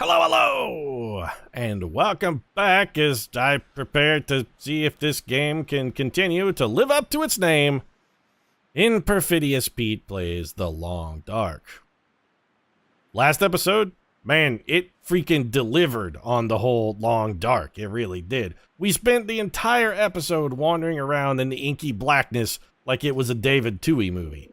Hello, hello, and welcome back as I prepare to see if this game can continue to live up to its name. In Perfidious, Pete plays The Long Dark. Last episode, man, it freaking delivered on the whole Long Dark. It really did. We spent the entire episode wandering around in the inky blackness like it was a David Twohy movie.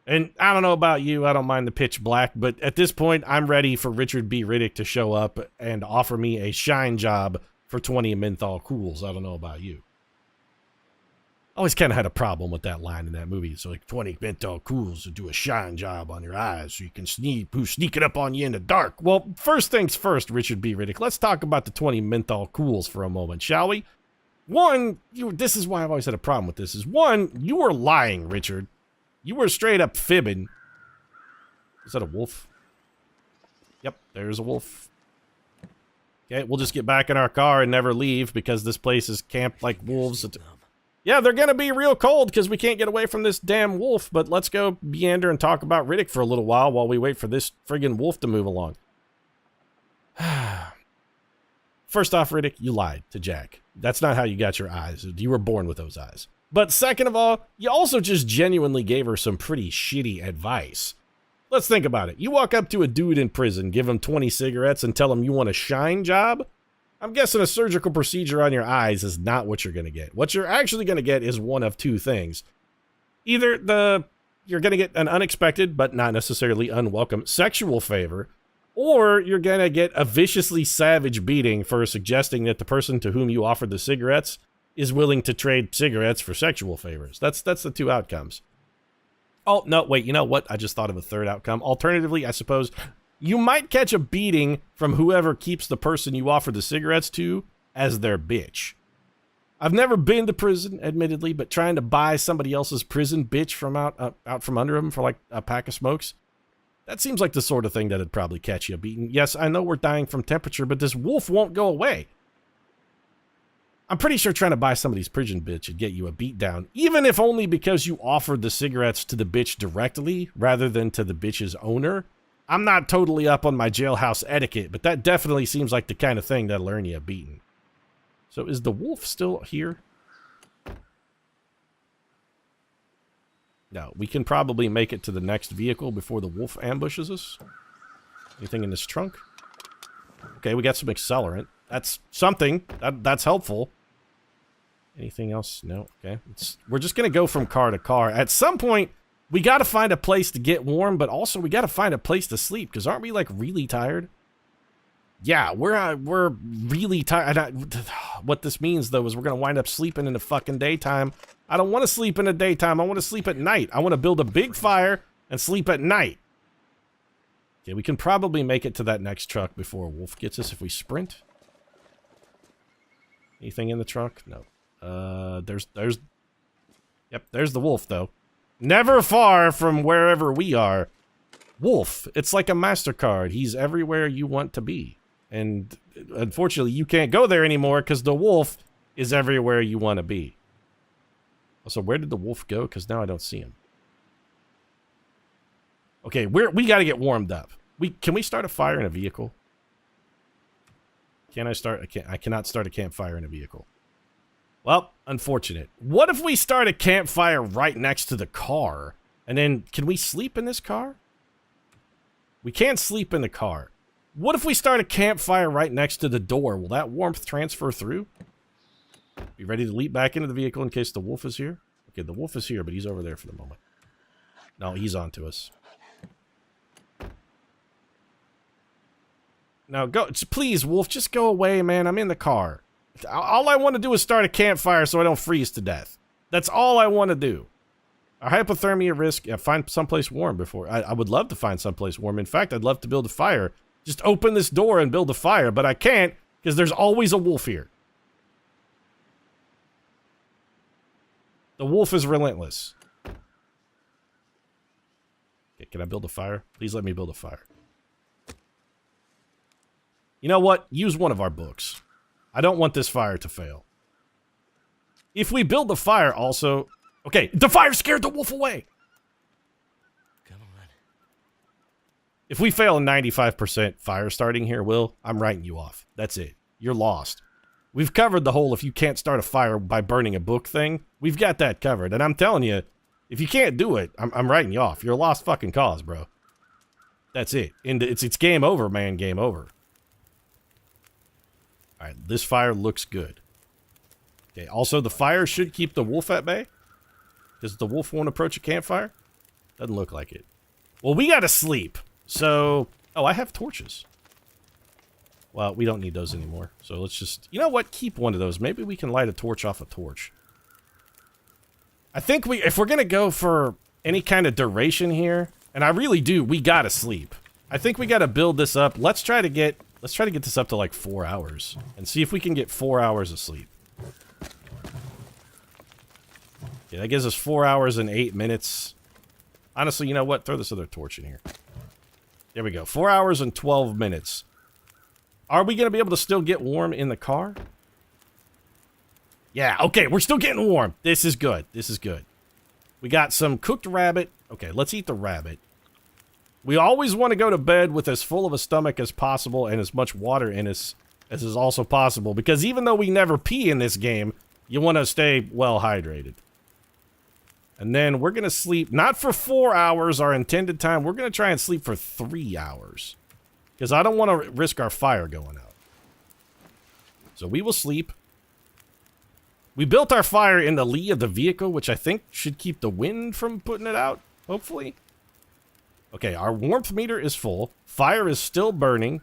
And I don't know about you, I don't mind the pitch black, but at this point, I'm ready for Richard B. Riddick to show up and offer me a shine job for 20 menthol cools. I don't know about you. Always kind of had a problem with that line in that movie. It's like 20 menthol cools to do a shine job on your eyes so you can sneak it up on you in the dark. Well, first things first, Richard B. Riddick. Let's talk about the 20 menthol cools for a moment, shall we? One, this is why I've always had a problem with this, is one, you were lying, Richard. You were straight up fibbing. Is that a wolf? Yep, there's a wolf. Okay, we'll just get back in our car and never leave because this place is camped like wolves. Yeah, they're gonna be real cold because we can't get away from this damn wolf, but let's go meander and talk about Riddick for a little while we wait for this friggin' wolf to move along. First off, Riddick, you lied to Jack. That's not how you got your eyes. You were born with those eyes. But second of all, you also just genuinely gave her some pretty shitty advice. Let's think about it. You walk up to a dude in prison, give him 20 cigarettes, and tell him you want a shine job? I'm guessing a surgical procedure on your eyes is not what you're going to get. What you're actually going to get is one of two things. Either you're going to get an unexpected, but not necessarily unwelcome, sexual favor, or you're going to get a viciously savage beating for suggesting that the person to whom you offered the cigarettes is willing to trade cigarettes for sexual favors. That's the two outcomes. Oh, no, wait, you know what? I just thought of a third outcome. Alternatively, I suppose you might catch a beating from whoever keeps the person you offer the cigarettes to as their bitch. I've never been to prison, admittedly, but trying to buy somebody else's prison bitch from out from under them for like a pack of smokes, that seems like the sort of thing that'd probably catch you a beating. Yes, I know we're dying from temperature, but this wolf won't go away. I'm pretty sure trying to buy somebody's prison bitch would get you a beat down, even if only because you offered the cigarettes to the bitch directly rather than to the bitch's owner. I'm not totally up on my jailhouse etiquette, but that definitely seems like the kind of thing that'll earn you a beating. So is the wolf still here? No, we can probably make it to the next vehicle before the wolf ambushes us. Anything in this trunk? Okay, we got some accelerant. That's something. That's helpful. Anything else? No. Okay. We're just going to go from car to car. At some point, we got to find a place to get warm, but also we got to find a place to sleep, because aren't we, like, really tired? Yeah, we're really tired. What this means, though, is we're going to wind up sleeping in the fucking daytime. I don't want to sleep in the daytime. I want to sleep at night. I want to build a big fire and sleep at night. Okay, we can probably make it to that next truck before a wolf gets us if we sprint. Anything in the truck? No. Yep, there's the wolf, though. Never far from wherever we are. Wolf, it's like a MasterCard. He's everywhere you want to be. And unfortunately, you can't go there anymore because the wolf is everywhere you want to be. So where did the wolf go? Because now I don't see him. Okay, we got to get warmed up. Can we start a fire in a vehicle? Can I start? I cannot start a campfire in a vehicle. Well, unfortunate. What if we start a campfire right next to the car? And then, can we sleep in this car? We can't sleep in the car. What if we start a campfire right next to the door? Will that warmth transfer through? Be ready to leap back into the vehicle in case the wolf is here? Okay, the wolf is here, but he's over there for the moment. No, he's on to us. Now, go, please, wolf, just go away, man. I'm in the car. All I want to do is start a campfire so I don't freeze to death. That's all I want to do. A hypothermia risk, find someplace warm before. I would love to find someplace warm. In fact, I'd love to build a fire. Just open this door and build a fire, but I can't because there's always a wolf here. The wolf is relentless. Okay, can I build a fire? Please let me build a fire. You know what? Use one of our books. I don't want this fire to fail. If we build the fire also... Okay, the fire scared the wolf away! Come on. If we fail a 95% fire starting here, Will, I'm writing you off. That's it. You're lost. We've covered the whole if you can't start a fire by burning a book thing. We've got that covered. And I'm telling you, if you can't do it, I'm writing you off. You're a lost fucking cause, bro. That's it. And it's game over, man. Game over. All right, this fire looks good. Okay, also the fire should keep the wolf at bay. Does the wolf won't approach a campfire? Doesn't look like it. Well, we gotta sleep. So, oh, I have torches. Well, we don't need those anymore. So let's just, you know what? Keep one of those. Maybe we can light a torch off a torch. I think if we're gonna go for any kind of duration here, and I really do, we gotta sleep. I think we gotta build this up. Let's try to get this up to like 4 hours and see if we can get 4 hours of sleep. Yeah, that gives us 4 hours and 8 minutes. Honestly, you know what? Throw this other torch in here. There we go. 4 hours and 12 minutes. Are we going to be able to still get warm in the car? Yeah, okay. We're still getting warm. This is good. This is good. We got some cooked rabbit. Okay, let's eat the rabbit. We always want to go to bed with as full of a stomach as possible and as much water in us as is also possible. Because even though we never pee in this game, you want to stay well hydrated. And then we're going to sleep, not for 4 hours, our intended time. We're going to try and sleep for 3 hours. Because I don't want to risk our fire going out. So we will sleep. We built our fire in the lee of the vehicle, which I think should keep the wind from putting it out, hopefully. Okay, our warmth meter is full. Fire is still burning.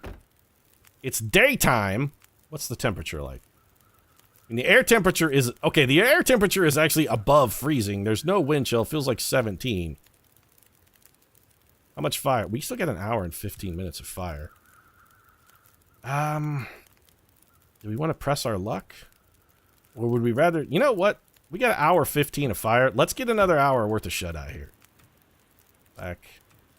It's daytime. What's the temperature like? And the air temperature is... Okay, the air temperature is actually above freezing. There's no wind chill. It feels like 17. How much fire? We still got an hour and 15 minutes of fire. Do we want to press our luck? Or would we rather... You know what? We got an hour 15 of fire. Let's get another hour worth of shut-eye here. Back.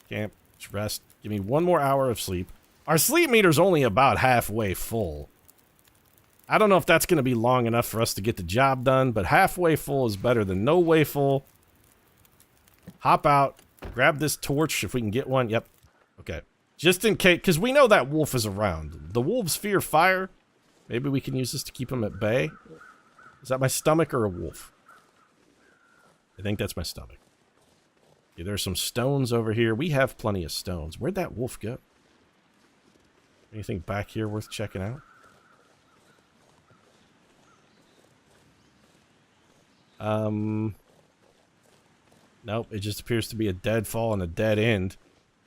Camp. Rest. Give me one more hour of sleep. Our sleep meter's only about halfway full. I don't know if that's going to be long enough for us to get the job done, but halfway full is better than no way full. Hop out. Grab this torch if we can get one. Yep. Okay. Just in case, because we know that wolf is around. The wolves fear fire. Maybe we can use this to keep them at bay. Is that my stomach or a wolf? I think that's my stomach. Okay, there's some stones over here. We have plenty of stones. Where'd that wolf go? Anything back here worth checking out? Nope, it just appears to be a deadfall and a dead end.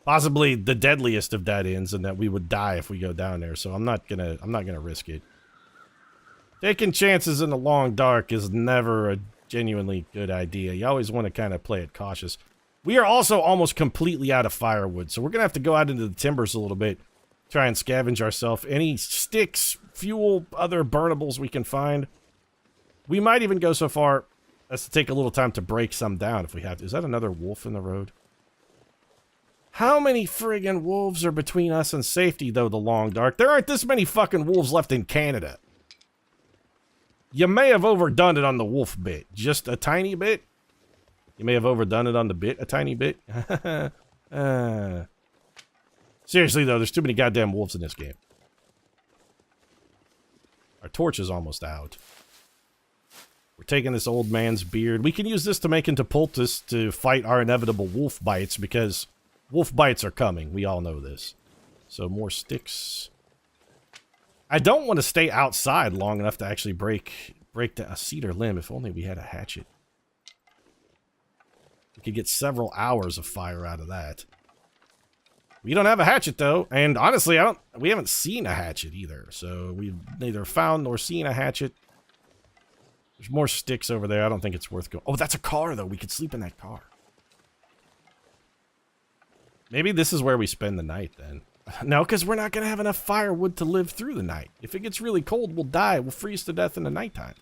Possibly the deadliest of dead ends, and that we would die if we go down there, so I'm not gonna risk it. Taking chances in the long dark is never a genuinely good idea. You always want to kind of play it cautious. We are also almost completely out of firewood, so we're gonna have to go out into the timbers a little bit, try and scavenge ourselves. Any sticks, fuel, other burnables we can find. We might even go so far as to take a little time to break some down if we have to. Is that another wolf in the road? How many friggin' wolves are between us and safety, though, the long dark? There aren't this many fucking wolves left in Canada. You may have overdone it on the wolf bit. Just a tiny bit. You may have overdone it on the bit a tiny bit. Seriously, though, there's too many goddamn wolves in this game. Our torch is almost out. We're taking this old man's beard. We can use this to make into poultice to fight our inevitable wolf bites, because wolf bites are coming. We all know this. So more sticks. I don't want to stay outside long enough to actually break a cedar limb. If only we had a hatchet. We could get several hours of fire out of that. We don't have a hatchet, though, and honestly, we haven't seen a hatchet either. So we've neither found nor seen a hatchet. There's more sticks over there. I don't think it's worth going. Oh, that's a car, though. We could sleep in that car. Maybe this is where we spend the night, then. No, because we're not going to have enough firewood to live through the night. If it gets really cold, we'll die. We'll freeze to death in the nighttime.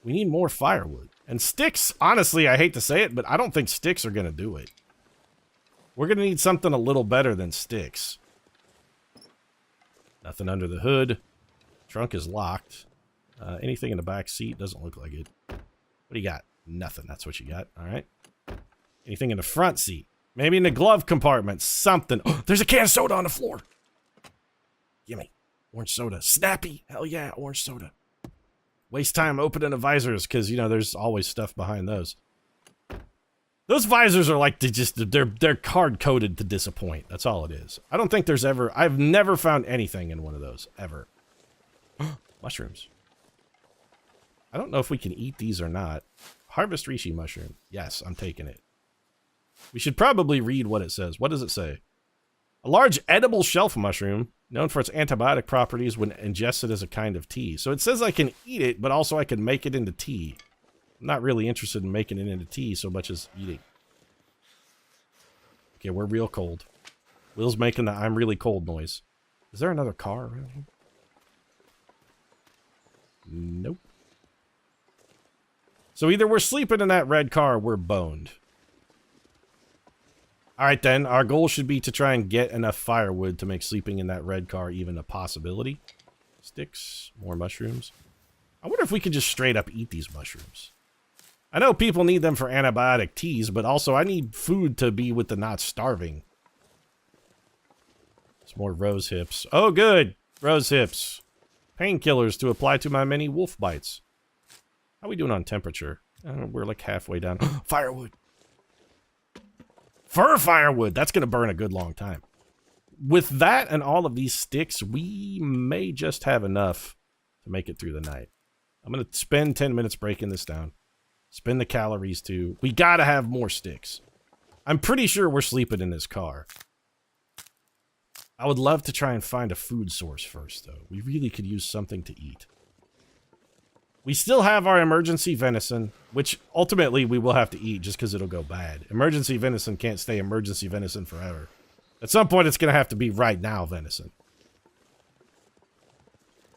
We need more firewood. And sticks, honestly, I hate to say it, but I don't think sticks are going to do it. We're going to need something a little better than sticks. Nothing under the hood. Trunk is locked. Anything in the back seat? Doesn't look like it. What do you got? Nothing. That's what you got. All right. Anything in the front seat? Maybe in the glove compartment. Something. Oh, there's a can of soda on the floor. Gimme. Orange soda. Snappy. Hell yeah, orange soda. Waste time opening the visors because, you know, there's always stuff behind those. Those visors are like, they're hard-coded to disappoint. That's all it is. I don't think there's ever, I've never found anything in one of those, ever. Mushrooms. I don't know if we can eat these or not. Harvest reishi mushroom. Yes, I'm taking it. We should probably read what it says. What does it say? A large edible shelf mushroom, known for its antibiotic properties when ingested as a kind of tea. So it says I can eat it, but also I can make it into tea. I'm not really interested in making it into tea so much as eating. Okay, we're real cold. Will's making the I'm really cold noise. Is there another car around here? Nope. So either we're sleeping in that red car or we're boned. Alright then, our goal should be to try and get enough firewood to make sleeping in that red car even a possibility. Sticks, more mushrooms. I wonder if we could just straight up eat these mushrooms. I know people need them for antibiotic teas, but also I need food to be with the not starving. Some more rose hips. Oh good! Rose hips. Painkillers to apply to my many wolf bites. How are we doing on temperature? We're like halfway down. Firewood! Fur firewood! That's gonna burn a good long time. With that and all of these sticks, we may just have enough to make it through the night. I'm gonna spend 10 minutes breaking this down. Spend the calories too. We gotta have more sticks. I'm pretty sure we're sleeping in this car. I would love to try and find a food source first, though. We really could use something to eat. We still have our emergency venison, which ultimately we will have to eat just because it'll go bad. Emergency venison can't stay emergency venison forever. At some point, it's going to have to be right now venison.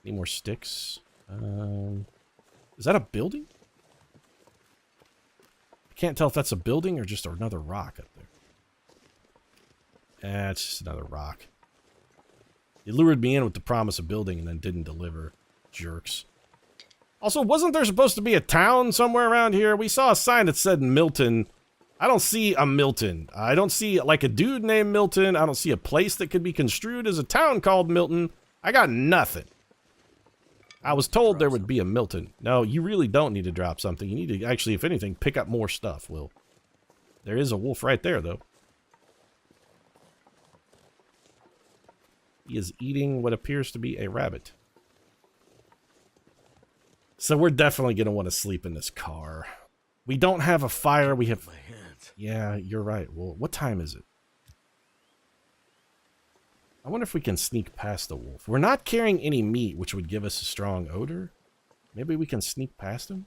Any more sticks? Is that a building? I can't tell if that's a building or just another rock up there. It's just another rock. They lured me in with the promise of building and then didn't deliver. Jerks. Also, wasn't there supposed to be a town somewhere around here? We saw a sign that said Milton. I don't see a Milton. I don't see, like, a dude named Milton. I don't see a place that could be construed as a town called Milton. I got nothing. I was told there would be a Milton. No, you really don't need to drop something. You need to, actually, if anything, pick up more stuff, Will. There is a wolf right there, though. He is eating what appears to be a rabbit. So we're definitely going to want to sleep in this car. We don't have a fire. We have... Yeah, you're right. Well, what time is it? I wonder if we can sneak past the wolf. We're not carrying any meat, which would give us a strong odor. Maybe we can sneak past him?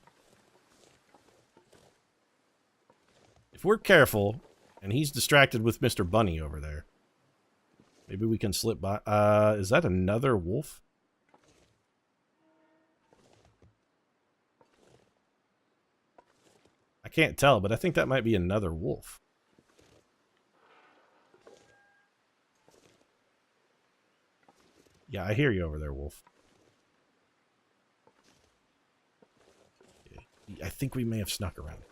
If we're careful, and he's distracted with Mr. Bunny over there, maybe we can slip by. Is that another wolf? I can't tell, but I think that might be another wolf. Yeah, I hear you over there, wolf. I think we may have snuck around.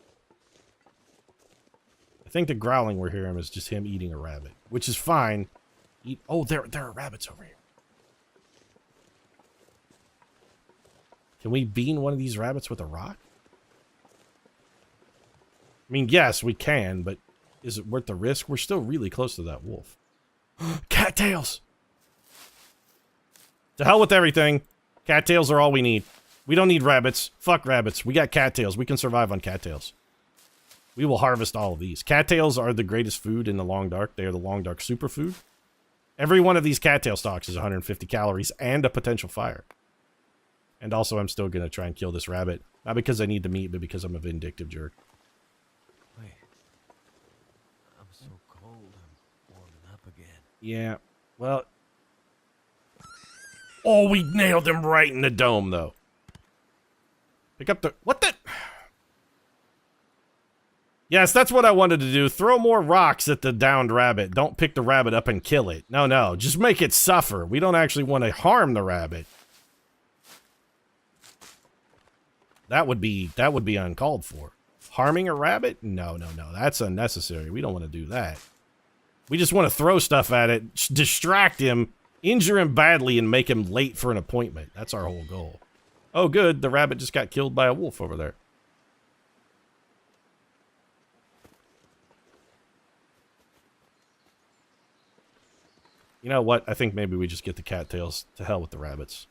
I think the growling we're hearing is just him eating a rabbit, which is fine. Oh, there are rabbits over here. Can we bean one of these rabbits with a rock? I mean, yes, we can, but is it worth the risk? We're still really close to that wolf. Cattails! To hell with everything. Cattails are all we need. We don't need rabbits. Fuck rabbits. We got cattails. We can survive on cattails. We will harvest all of these. Cattails are the greatest food in the long dark. They are the long dark superfood. Every one of these cattail stalks is 150 calories and a potential fire. And also, I'm still going to try and kill this rabbit. Not because I need the meat, but because I'm a vindictive jerk. Wait. I'm so cold. I'm warming up again. Yeah. Well... Oh, we nailed him right in the dome, though. Pick up the... What the... Yes, that's what I wanted to do. Throw more rocks at the downed rabbit. Don't pick the rabbit up and kill it. No, no. Just make it suffer. We don't actually want to harm the rabbit. That would be uncalled for. Harming a rabbit? No, no, no. That's unnecessary. We don't want to do that. We just want to throw stuff at it, distract him, injure him badly, and make him late for an appointment. That's our whole goal. Oh, good. The rabbit just got killed by a wolf over there. You know what? I think maybe we just get the cattails. To hell with the rabbits.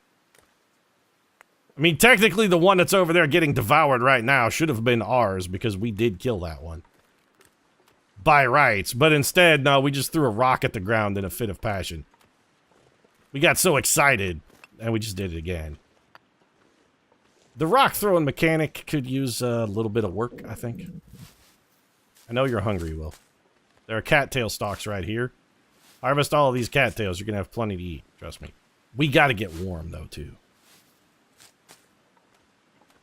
I mean, technically the one that's over there getting devoured right now should have been ours because we did kill that one. By rights. But instead, no, we just threw a rock at the ground in a fit of passion. We got so excited, and we just did it again. The rock throwing mechanic could use a little bit of work, I think. I know you're hungry, Will. There are cattail stalks right here. Harvest all of these cattails. You're going to have plenty to eat. Trust me. We got to get warm, though, too.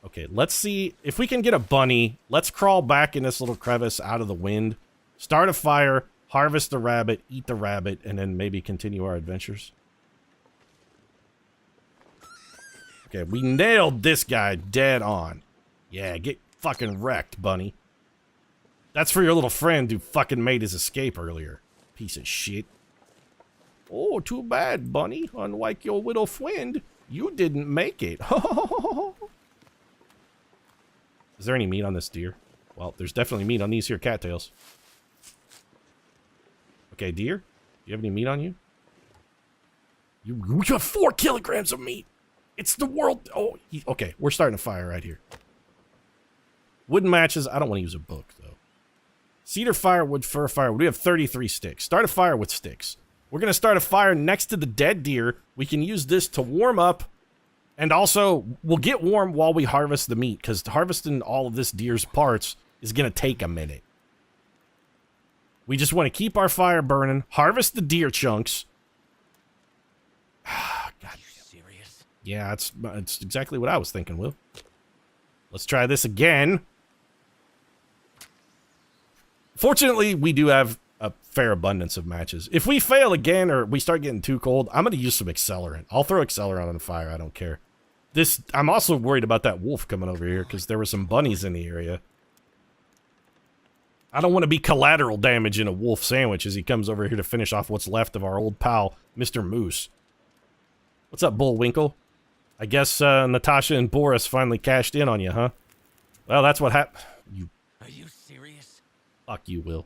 Okay, let's see. If we can get a bunny, let's crawl back in this little crevice out of the wind. Start a fire. Harvest the rabbit. Eat the rabbit. And then maybe continue our adventures. Okay, we nailed this guy dead on. Yeah, get fucking wrecked, bunny. That's for your little friend who fucking made his escape earlier. Piece of shit. Oh, too bad, bunny. Unlike your little friend, you didn't make it. Is there any meat on this deer? Well, there's definitely meat on these here cattails. Okay, deer, do you have any meat on you? You got 4 kilograms of meat. It's the world. Oh, okay, we're starting a fire right here. Wooden matches. I don't want to use a book, though. Cedar firewood, fir firewood. We have 33 sticks. Start a fire with sticks. We're going to start a fire next to the dead deer. We can use this to warm up. And also, we'll get warm while we harvest the meat. Because harvesting all of this deer's parts is going to take a minute. We just want to keep our fire burning. Harvest the deer chunks. God. Are you serious? Yeah, it's exactly what I was thinking, Will. Let's try this again. Fortunately, we do have a fair abundance of matches. If we fail again or we start getting too cold, I'm going to use some accelerant. I'll throw accelerant on the fire. I don't care. I'm also worried about that wolf coming over here because there were some bunnies in the area. I don't want to be collateral damage in a wolf sandwich as he comes over here to finish off what's left of our old pal, Mr. Moose. What's up, Bullwinkle? I guess Natasha and Boris finally cashed in on you, huh? Well, that's what happened. Are you serious? Fuck you, Will.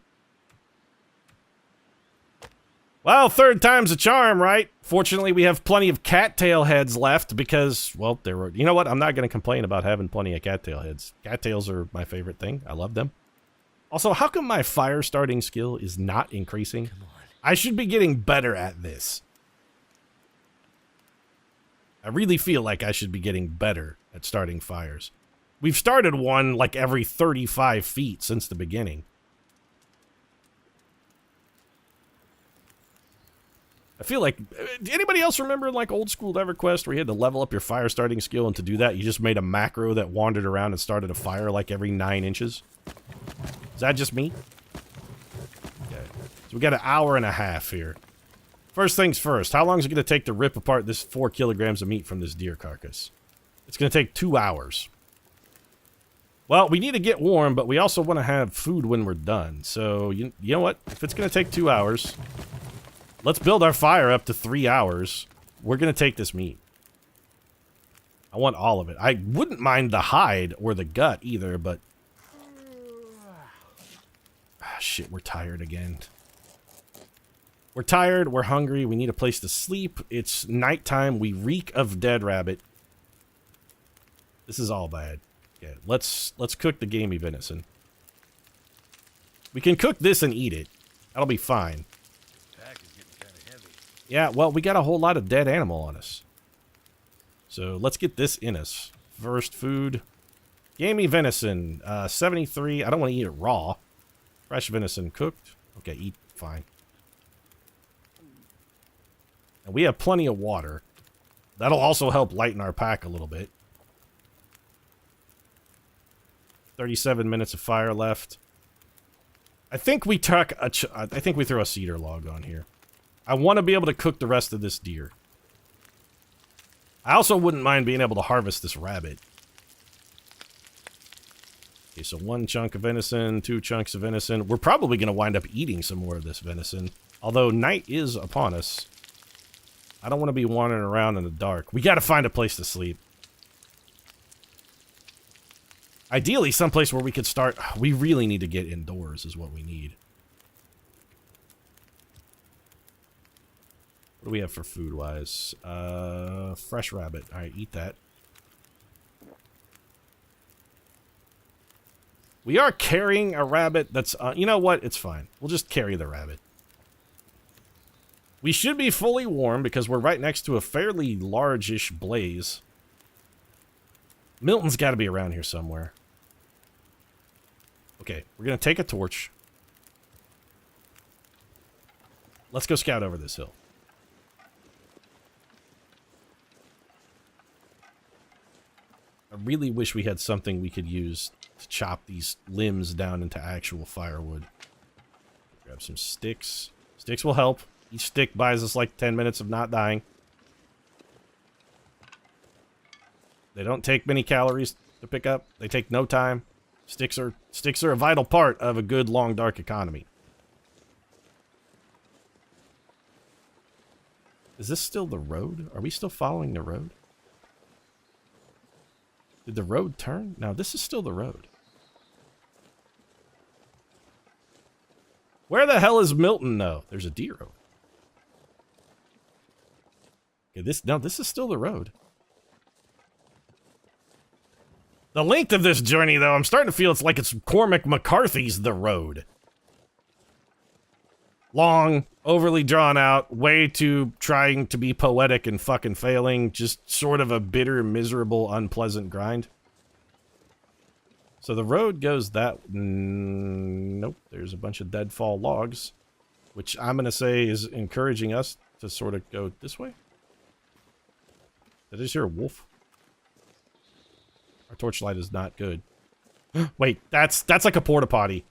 Well, third time's a charm, right? Fortunately, we have plenty of cattail heads left because, well, there were... You know what? I'm not going to complain about having plenty of cattail heads. Cattails are my favorite thing. I love them. Also, how come my fire starting skill is not increasing? Come on. I should be getting better at this. I really feel like I should be getting better at starting fires. We've started one like every 35 feet since the beginning. I feel like, anybody else remember like old school EverQuest where you had to level up your fire starting skill, and to do that you just made a macro that wandered around and started a fire like every 9 inches? Is that just me? Okay. So we got an hour and a half here. First things first, how long is it going to take to rip apart this 4 kilograms of meat from this deer carcass? It's going to take 2 hours. Well, we need to get warm, but we also want to have food when we're done. So, you know what? If it's going to take 2 hours... Let's build our fire up to 3 hours. We're going to take this meat. I want all of it. I wouldn't mind the hide or the gut either, but... Ah, shit, we're tired again. We're tired, we're hungry, we need a place to sleep. It's nighttime, we reek of dead rabbit. This is all bad. Okay, let's cook the gamey venison. We can cook this and eat it. That'll be fine. Yeah, well, we got a whole lot of dead animal on us. So let's get this in us. First food. Gamey venison, 73. I don't want to eat it raw. Fresh venison cooked. Okay, eat fine. And we have plenty of water. That'll also help lighten our pack a little bit. 37 minutes of fire left. I think we throw a cedar log on here. I want to be able to cook the rest of this deer. I also wouldn't mind being able to harvest this rabbit. Okay, so 1 chunk of venison, 2 chunks of venison. We're probably going to wind up eating some more of this venison. Although night is upon us. I don't want to be wandering around in the dark. We got to find a place to sleep. Ideally, someplace where we could start. We really need to get indoors is what we need. What do we have for food-wise? Fresh rabbit. All right, eat that. We are carrying a rabbit that's... you know what? It's fine. We'll just carry the rabbit. We should be fully warm because we're right next to a fairly large-ish blaze. Milton's got to be around here somewhere. Okay, we're going to take a torch. Let's go scout over this hill. I really wish we had something we could use to chop these limbs down into actual firewood. Grab some sticks. Sticks will help. Each stick buys us like 10 minutes of not dying. They don't take many calories to pick up. They take no time. Sticks are a vital part of a good long dark economy. Is this still the road? Are we still following the road? Did the road turn? No, this is still the road. Where the hell is Milton, though? There's a deer over. Okay, this is still the road. The length of this journey, though, I'm starting to feel it's like it's Cormac McCarthy's The Road. Long, overly drawn out, way too trying to be poetic and fucking failing. Just sort of a bitter, miserable, unpleasant grind. So the road goes that... nope, there's a bunch of deadfall logs. Which I'm going to say is encouraging us to sort of go this way. Did I just hear a wolf? Our torchlight is not good. Wait, that's like a porta potty.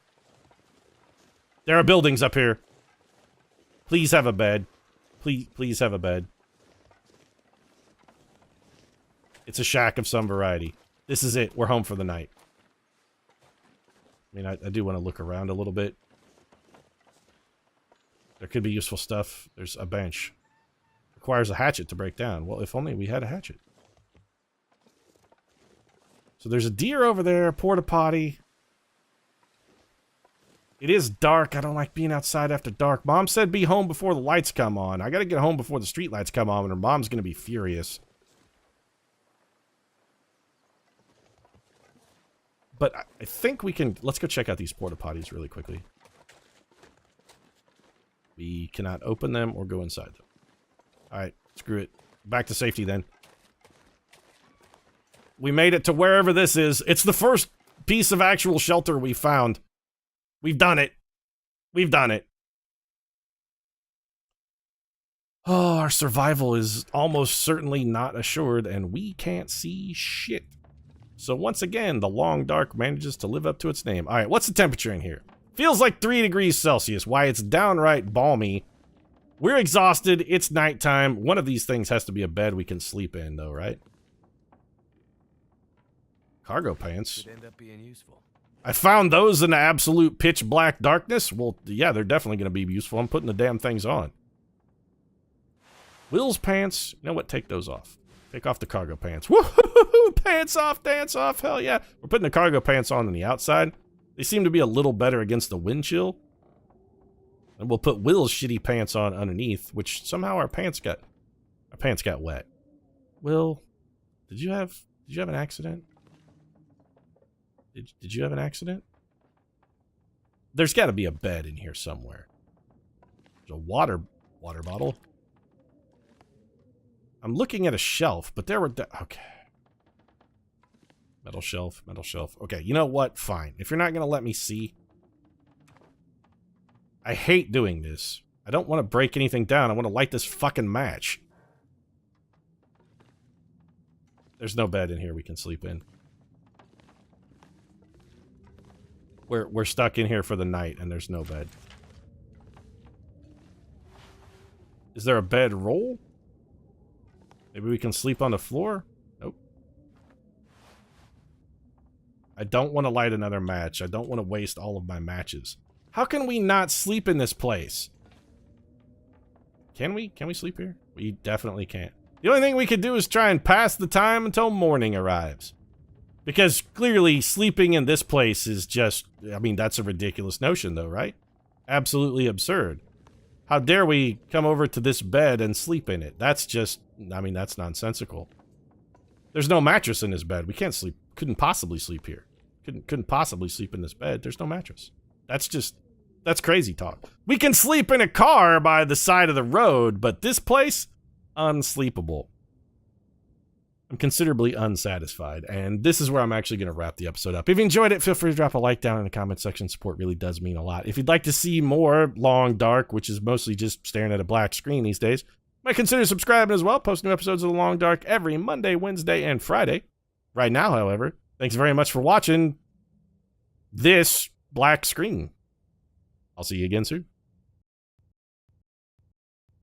There are buildings up here. Please have a bed. Please have a bed. It's a shack of some variety. This is it. We're home for the night. I mean, I do want to look around a little bit. There could be useful stuff. There's a bench. Requires a hatchet to break down. Well, if only we had a hatchet. So there's a deer over there, porta potty. It is dark. I don't like being outside after dark. Mom said be home before the lights come on. I gotta get home before the street lights come on, and her mom's gonna be furious. But I think we can... Let's go check out these porta potties really quickly. We cannot open them or go inside them. Alright, screw it. Back to safety then. We made it to wherever this is. It's the first piece of actual shelter we found. We've done it. We've done it. Oh, our survival is almost certainly not assured, and we can't see shit. So once again, the long dark manages to live up to its name. Alright, what's the temperature in here? Feels like 3 degrees Celsius. Why, it's downright balmy. We're exhausted. It's nighttime. One of these things has to be a bed we can sleep in, though, right? Cargo pants. Could end up being useful. I found those in the absolute pitch black darkness. Well, yeah, they're definitely going to be useful. I'm putting the damn things on. Will's pants. You know what? Take those off. Take off the cargo pants. Woohoo! Pants off, dance off. Hell yeah. We're putting the cargo pants on the outside. They seem to be a little better against the wind chill. And we'll put Will's shitty pants on underneath, which somehow our pants got wet. Will, did you have an accident? Did you have an accident? There's got to be a bed in here somewhere. There's a water bottle. I'm looking at a shelf, but there were... okay. Metal shelf, metal shelf. Okay, you know what? Fine. If you're not going to let me see... I hate doing this. I don't want to break anything down. I want to light this fucking match. There's no bed in here we can sleep in. We're stuck in here for the night, and there's no bed. Is there a bed roll? Maybe we can sleep on the floor? Nope. I don't want to light another match. I don't want to waste all of my matches. How can we not sleep in this place? Can we? Can we sleep here? We definitely can't. The only thing we could do is try and pass the time until morning arrives. Because clearly sleeping in this place is just, I mean, that's a ridiculous notion though, right? Absolutely absurd. How dare we come over to this bed and sleep in it? That's just, I mean, that's nonsensical. There's no mattress in this bed. We can't sleep, couldn't possibly sleep here. Couldn't possibly sleep in this bed. There's no mattress. That's crazy talk. We can sleep in a car by the side of the road, but this place, unsleepable. I'm considerably unsatisfied, and this is where I'm actually going to wrap the episode up. If you enjoyed it, feel free to drop a like down in the comment section. Support really does mean a lot. If you'd like to see more Long Dark, which is mostly just staring at a black screen these days, you might consider subscribing as well. Post new episodes of The Long Dark every Monday, Wednesday, and Friday. Right now, however, thanks very much for watching this black screen. I'll see you again soon.